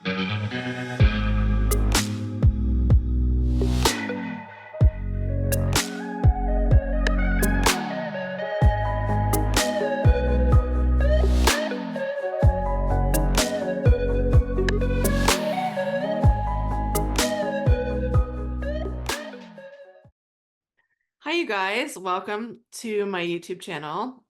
Hi, you guys. Welcome to my YouTube channel.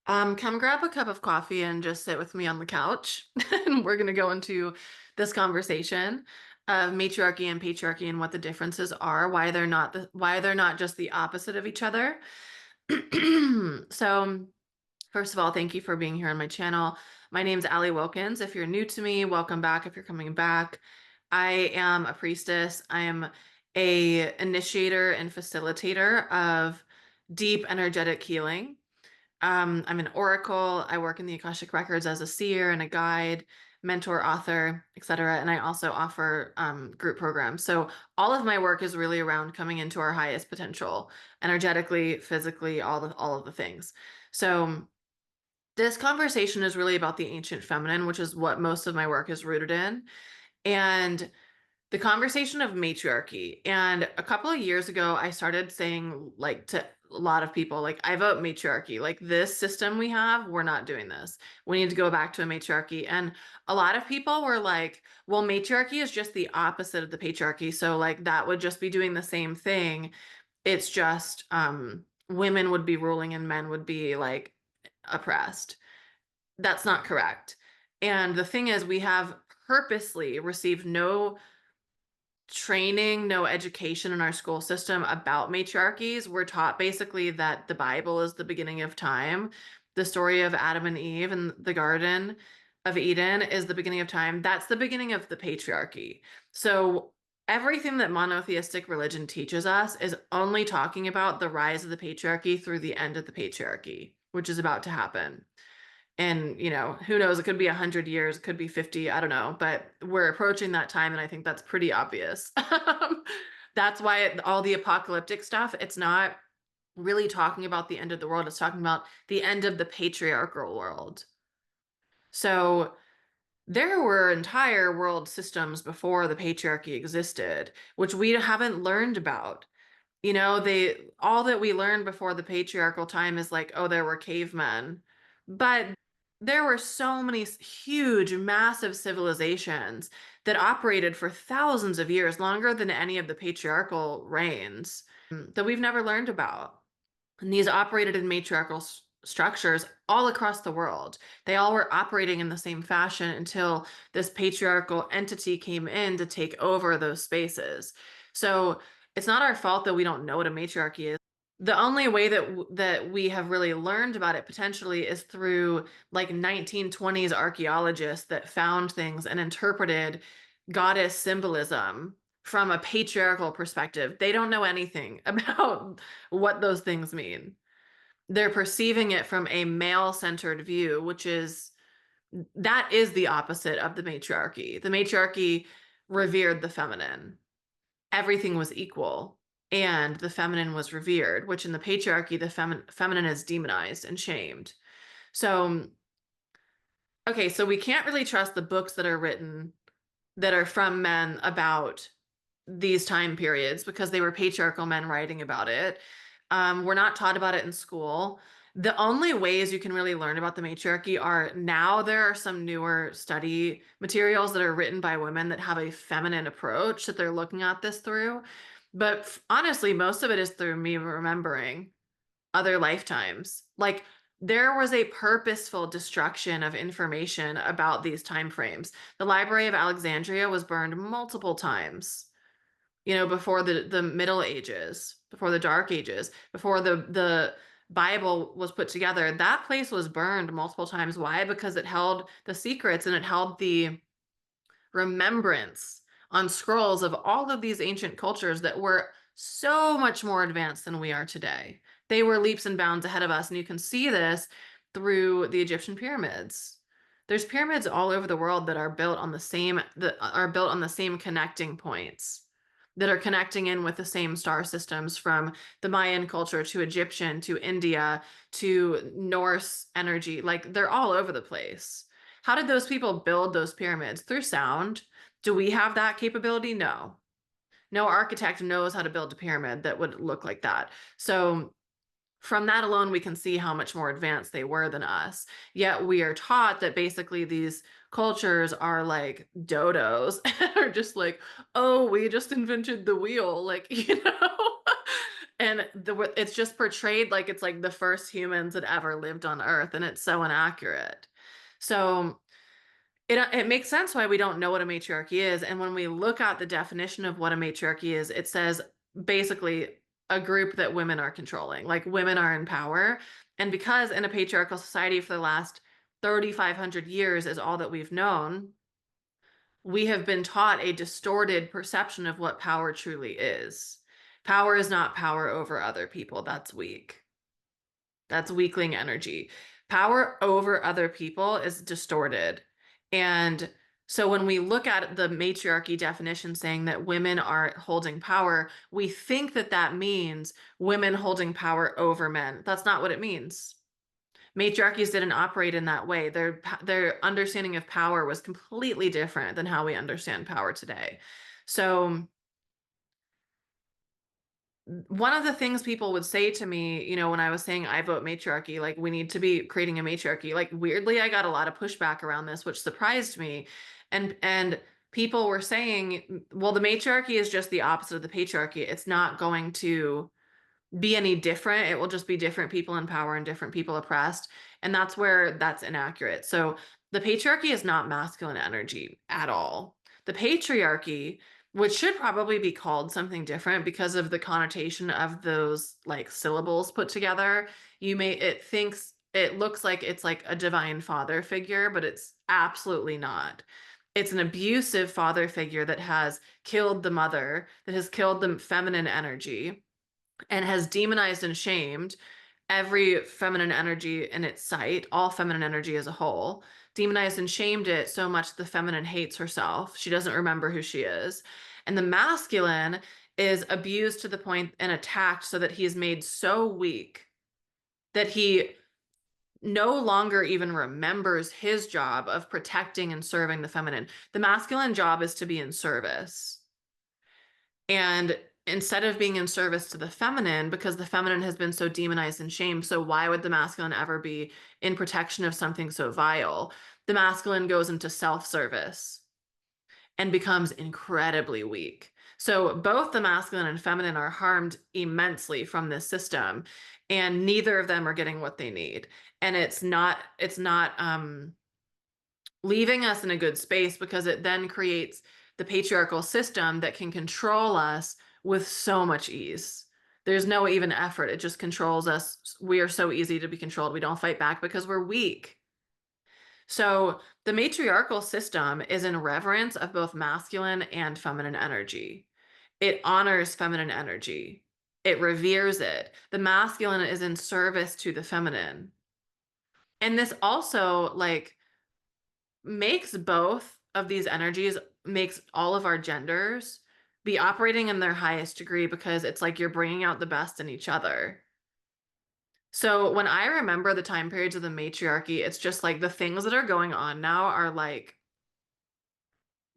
Come grab a cup of coffee and just sit with me on the couch. And we're going to go into this conversation of matriarchy and patriarchy and what the differences are, why they're not just the opposite of each other. So, first of all, thank you for being here on my channel. My name's Allie Wilkins. If you're new to me, welcome back. If you're coming back, I am a priestess. I am a initiator and facilitator of deep energetic healing. I'm an oracle. I work in the Akashic Records as a seer and a guide, mentor, author, etc. And I also offer group programs. So all of my work is really around coming into our highest potential, energetically, physically, all of the things. So this conversation is really about the ancient feminine, which is what most of my work is rooted in. And the conversation of matriarchy. And a couple of years ago, I started saying, like, to a lot of people, like, I vote matriarchy. Like, this system we have, we're not doing this. We need to go back to a matriarchy. And a lot of people were like, well, matriarchy is just the opposite of the patriarchy. So, like, that would just be doing the same thing. It's just women would be ruling and men would be like oppressed. That's not correct. And the thing is, we have purposely received no training, no education in our school system about matriarchies. We're taught basically that the Bible is the beginning of time. The story of Adam and Eve and the Garden of Eden is the beginning of time. That's the beginning of the patriarchy. So everything that monotheistic religion teaches us is only talking about the rise of the patriarchy through the end of the patriarchy, which is about to happen. And, who knows, it could be 100 years, it could be 50, I don't know, but we're approaching that time, and I think that's pretty obvious. That's why all the apocalyptic stuff, it's not really talking about the end of the world, it's talking about the end of the patriarchal world. So there were entire world systems before the patriarchy existed, which we haven't learned about. All that we learned before the patriarchal time is like, oh, there were cavemen. But there were so many huge, massive civilizations that operated for thousands of years, longer than any of the patriarchal reigns, that we've never learned about. And these operated in matriarchal structures all across the world. They all were operating in the same fashion until this patriarchal entity came in to take over those spaces. So it's not our fault that we don't know what a matriarchy is. The only way that we have really learned about it potentially is through like 1920s archaeologists that found things and interpreted goddess symbolism from a patriarchal perspective. They don't know anything about what those things mean. They're perceiving it from a male-centered view, that is the opposite of the matriarchy. The matriarchy revered the feminine. Everything was equal, and the feminine was revered, which in the patriarchy, the feminine is demonized and shamed. So, okay, so we can't really trust the books that are written that are from men about these time periods because they were patriarchal men writing about it. We're not taught about it in school. The only ways you can really learn about the matriarchy are now there are some newer study materials that are written by women that have a feminine approach that they're looking at this through. But honestly, most of it is through me remembering other lifetimes. Like there was a purposeful destruction of information about these time frames. The Library of Alexandria was burned multiple times, before the Middle Ages, before the Dark Ages, before the Bible was put together. That place was burned multiple times. Why? Because it held the secrets and it held the remembrance on scrolls of all of these ancient cultures that were so much more advanced than we are today. They were leaps and bounds ahead of us, and you can see this through the Egyptian pyramids. There's pyramids all over the world that are built on the same connecting points, that are connecting in with the same star systems, from the Mayan culture to Egyptian to India to Norse energy. Like they're all over the place. How did those people build those pyramids? Through sound. Do we have that capability? No. No architect knows how to build a pyramid that would look like that. So from that alone, we can see how much more advanced they were than us. Yet we are taught that basically these cultures are like dodos and are just like, oh, we just invented the wheel, like, and it's just portrayed like it's like the first humans that ever lived on Earth, and it's so inaccurate. So it makes sense why we don't know what a matriarchy is. And when we look at the definition of what a matriarchy is, it says basically a group that women are controlling, like women are in power. And because in a patriarchal society for the last 3,500 years is all that we've known, we have been taught a distorted perception of what power truly is. Power is not power over other people. That's weak. That's weakling energy. Power over other people is distorted. And so when we look at the matriarchy definition saying that women are holding power, we think that that means women holding power over men. That's not what it means. Matriarchies didn't operate in that way. Their understanding of power was completely different than how we understand power today. So one of the things people would say to me, when I was saying I vote matriarchy, like we need to be creating a matriarchy, like weirdly, I got a lot of pushback around this, which surprised me. And people were saying, well, the matriarchy is just the opposite of the patriarchy. It's not going to be any different. It will just be different people in power and different people oppressed. And that's where that's inaccurate. So the patriarchy is not masculine energy at all. The patriarchy, which should probably be called something different because of the connotation of those like syllables put together, it looks like it's like a divine father figure, but it's absolutely not. It's an abusive father figure that has killed the mother, that has killed the feminine energy, and has demonized and shamed every feminine energy in its sight, all feminine energy as a whole, demonized and shamed it so much the feminine hates herself. She doesn't remember who she is. And the masculine is abused to the point and attacked so that he is made so weak that he no longer even remembers his job of protecting and serving the feminine. The masculine job is to be in service. And instead of being in service to the feminine, because the feminine has been so demonized and shamed, so why would the masculine ever be in protection of something so vile? The masculine goes into self-service and becomes incredibly weak. So both the masculine and feminine are harmed immensely from this system, and neither of them are getting what they need. And it's not leaving us in a good space, because it then creates the patriarchal system that can control us with so much ease. There's no even effort. It just controls us. We are so easy to be controlled. We don't fight back because we're weak. So the matriarchal system is in reverence of both masculine and feminine energy. It honors feminine energy. It reveres it. The masculine is in service to the feminine. And this also like makes both of these energies, makes all of our genders be operating in their highest degree, because it's like you're bringing out the best in each other. So when I remember the time periods of the matriarchy, it's just like the things that are going on now are like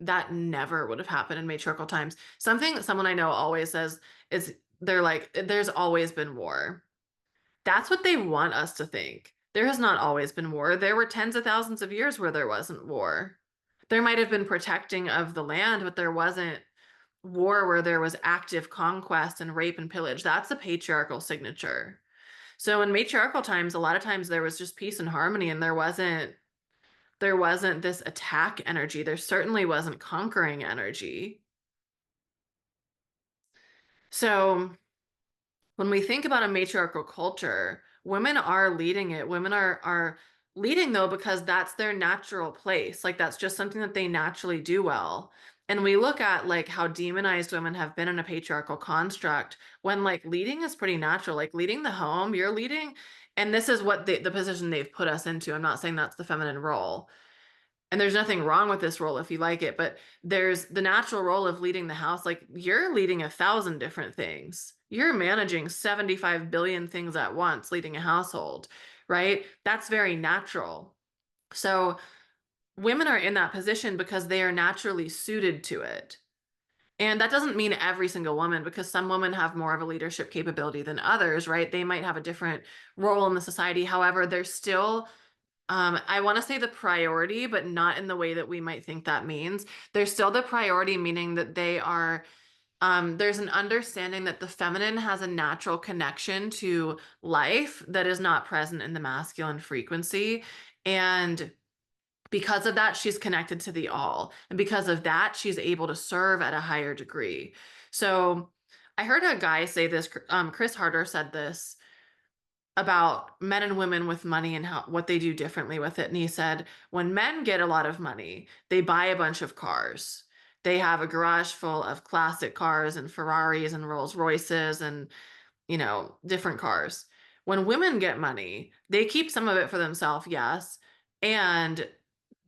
that never would have happened in matriarchal times. Something that someone I know always says is they're like, there's always been war. That's what they want us to think. There has not always been war. There were tens of thousands of years where there wasn't war. There might have been protecting of the land, but there wasn't war where there was active conquest and rape and pillage. That's a patriarchal signature. So in matriarchal times, a lot of times there was just peace and harmony, and there wasn't this attack energy. There certainly wasn't conquering energy. So when we think about a matriarchal culture, women are leading it. Women are leading though because that's their natural place. Like that's just something that they naturally do well. And we look at like how demonized women have been in a patriarchal construct, when like leading is pretty natural. Like leading the home, you're leading, and this is what the position they've put us into. I'm not saying that's the feminine role. And there's nothing wrong with this role if you like it, but there's the natural role of leading the house. Like you're leading 1,000 different things. You're managing 75 billion things at once, leading a household, right? That's very natural. So women are in that position because they are naturally suited to it. And that doesn't mean every single woman, because some women have more of a leadership capability than others, right? They might have a different role in the society. However, they're still, I want to say the priority, but not in the way that we might think that means. They're still the priority, meaning that they are, there's an understanding that the feminine has a natural connection to life that is not present in the masculine frequency. And because of that, she's connected to the all. And because of that, she's able to serve at a higher degree. So I heard a guy say this, Chris Harder said this about men and women with money and how what they do differently with it. And he said, when men get a lot of money, they buy a bunch of cars. They have a garage full of classic cars and Ferraris and Rolls Royces and, different cars. When women get money, they keep some of it for themselves, yes. And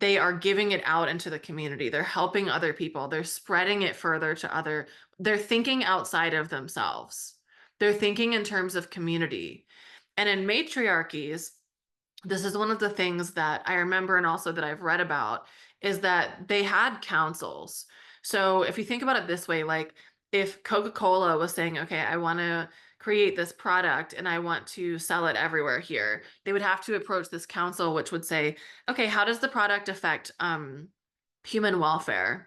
they are giving it out into the community. They're helping other people. They're spreading it further to they're thinking outside of themselves. They're thinking in terms of community. And in matriarchies, this is one of the things that I remember and also that I've read about is that they had councils. So if you think about it this way, like if Coca-Cola was saying, okay, I want to create this product and I want to sell it everywhere here, they would have to approach this council, which would say, okay, how does the product affect human welfare?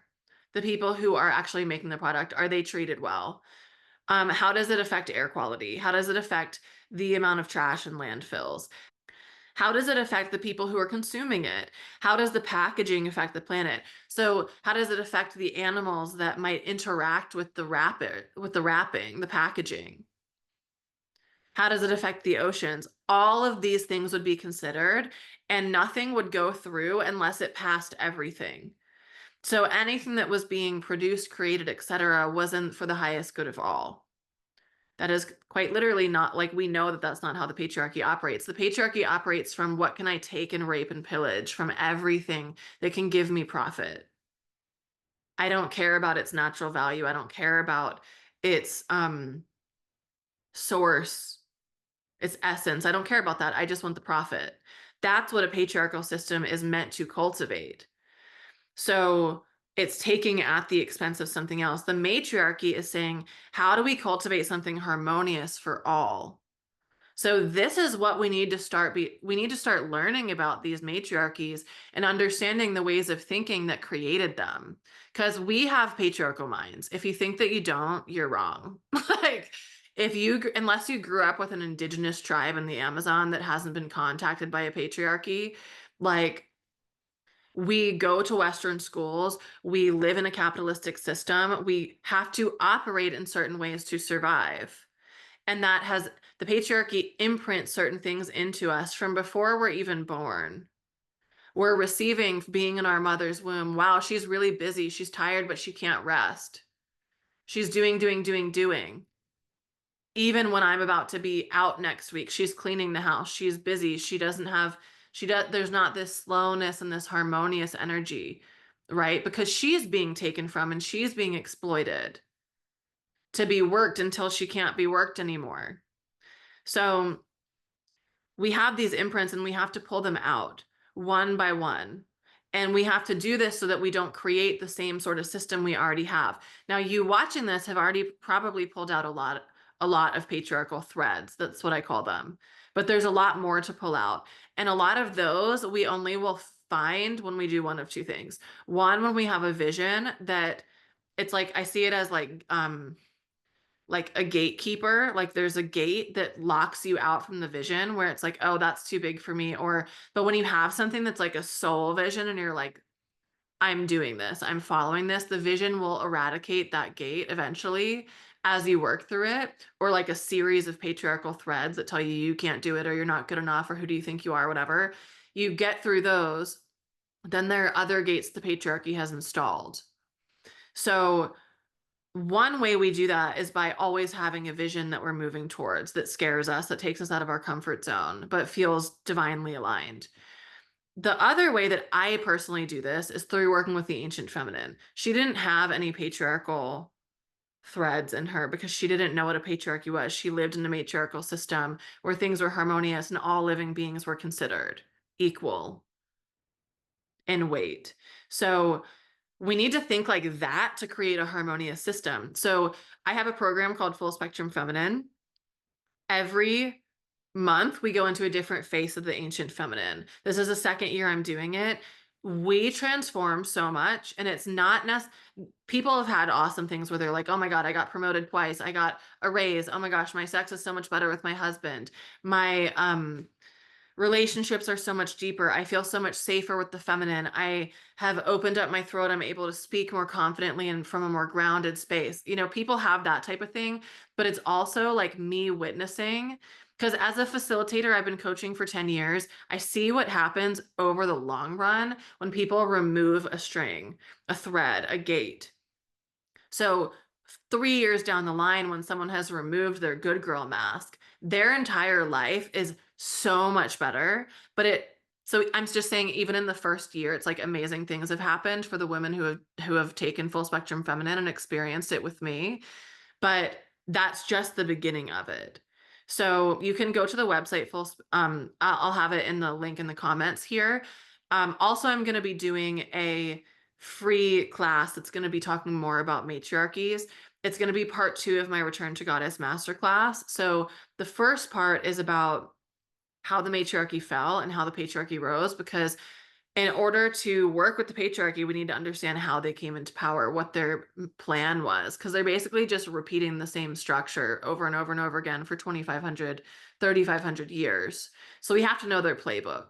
The people who are actually making the product, are they treated well? How does it affect air quality? How does it affect the amount of trash in landfills? How does it affect the people who are consuming it? How does the packaging affect the planet? So how does it affect the animals that might interact with the wrapping, the packaging? How does it affect the oceans? All of these things would be considered, and nothing would go through unless it passed everything. So anything that was being produced, created, etc., wasn't for the highest good of all. That is quite literally not, like, we know that that's not how the patriarchy operates. The patriarchy operates from what can I take and rape and pillage from everything that can give me profit. I don't care about its natural value. I don't care about its source, its essence. I don't care about that. I just want the profit. That's what a patriarchal system is meant to cultivate. So it's taking at the expense of something else. The matriarchy is saying, how do we cultivate something harmonious for all? So this is what we need to we need to start learning about these matriarchies and understanding the ways of thinking that created them. Because we have patriarchal minds. If you think that you don't, you're wrong. Like, unless you grew up with an indigenous tribe in the Amazon that hasn't been contacted by a patriarchy, like, we go to Western schools, we live in a capitalistic system, we have to operate in certain ways to survive. And the patriarchy imprints certain things into us from before we're even born. We're receiving being in our mother's womb. Wow, she's really busy. She's tired, but she can't rest. She's doing, doing, doing, doing. Even when I'm about to be out next week, she's cleaning the house. She's busy. There's not this slowness and this harmonious energy, right? Because she's being taken from and she's being exploited to be worked until she can't be worked anymore. So we have these imprints and we have to pull them out one by one. And we have to do this so that we don't create the same sort of system we already have. Now, you watching this have already probably pulled out a lot of patriarchal threads. That's what I call them. But there's a lot more to pull out. And a lot of those we only will find when we do one of two things. One, when we have a vision that it's like, I see it as like a gatekeeper, like there's a gate that locks you out from the vision where it's like, oh, that's too big for me. But when you have something that's like a soul vision and you're like, I'm doing this, I'm following this, the vision will eradicate that gate eventually as you work through it, or like a series of patriarchal threads that tell you you can't do it or you're not good enough or who do you think you are, whatever. You get through those, then there are other gates the patriarchy has installed. So one way we do that is by always having a vision that we're moving towards that scares us, that takes us out of our comfort zone, but feels divinely aligned. The other way that I personally do this is through working with the ancient feminine. She didn't have any patriarchal threads in her because she didn't know what a patriarchy was. She lived in a matriarchal system where things were harmonious and all living beings were considered equal. and weight. So we need to think like that to create a harmonious system. So I have a program called Full Spectrum Feminine. Every month we go into a different face of the ancient feminine. This is the second year I'm doing it. We transform so much, and it's not people have had awesome things where they're like, oh my God, I got promoted twice. I got a raise. Oh my gosh, my sex is so much better with my husband. My relationships are so much deeper. I feel so much safer with the feminine. I have opened up my throat. I'm able to speak more confidently and from a more grounded space. You know, people have that type of thing, but it's also like me witnessing. Because as a facilitator, I've been coaching for 10 years. I see what happens over the long run when people remove a string, a thread, a gate. So 3 years down the line, when someone has removed their good girl mask, their entire life is so much better. So I'm just saying, even in the first year, it's like amazing things have happened for the women who have taken full spectrum feminine and experienced it with me. But that's just the beginning of it. So you can go to the website I'll have it in the link in the comments here. Also, I'm going to be doing a free class that's going to be talking more about matriarchies. It's going to be part 2 of my Return to Goddess Masterclass. So the first part is about how the matriarchy fell and how the patriarchy rose, because in order to work with the patriarchy, we need to understand how they came into power, what their plan was, because they're basically just repeating the same structure over and over and over again for 2,500, 3,500 years. So we have to know their playbook.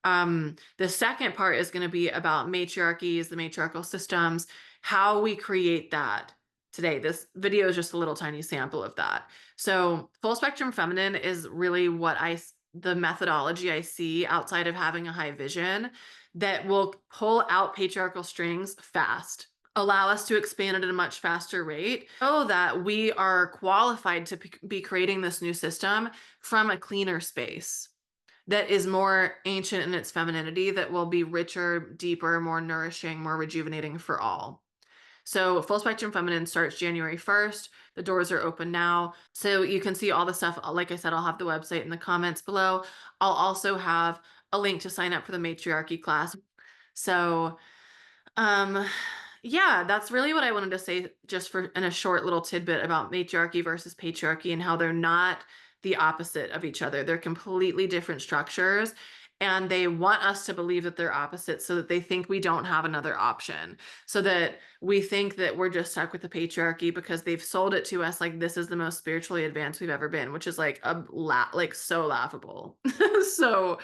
The second part is going to be about matriarchies, the matriarchal systems, how we create that today. This video is just a little tiny sample of that. So full spectrum feminine is really the methodology I see outside of having a high vision that will pull out patriarchal strings fast, allow us to expand it at a much faster rate, so that we are qualified to be creating this new system from a cleaner space that is more ancient in its femininity, that will be richer, deeper, more nourishing, more rejuvenating for all. So Full Spectrum Feminine starts January 1st. The doors are open now. So you can see all the stuff. Like I said, I'll have the website in the comments below. I'll also have a link to sign up for the matriarchy class. So yeah, that's really what I wanted to say, just in a short little tidbit about matriarchy versus patriarchy and how they're not the opposite of each other. They're completely different structures, and they want us to believe that they're opposites so that they think we don't have another option, so that we think that we're just stuck with the patriarchy because they've sold it to us like this is the most spiritually advanced we've ever been, which is like so laughable. So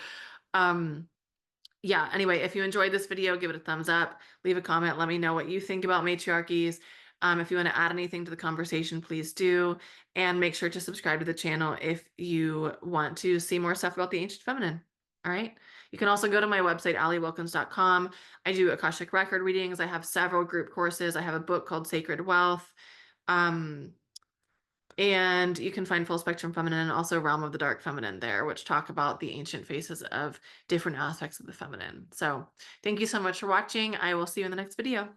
yeah, anyway, if you enjoyed this video, give it a thumbs up, leave a comment, let me know what you think about matriarchies. If you want to add anything to the conversation, please do. And make sure to subscribe to the channel if you want to see more stuff about the ancient feminine. All right. You can also go to my website, aliwilkins.com. I do Akashic record readings. I have several group courses. I have a book called Sacred Wealth. And you can find Full Spectrum Feminine and also Realm of the Dark Feminine there, which talk about the ancient faces of different aspects of the feminine. So thank you so much for watching. I will see you in the next video.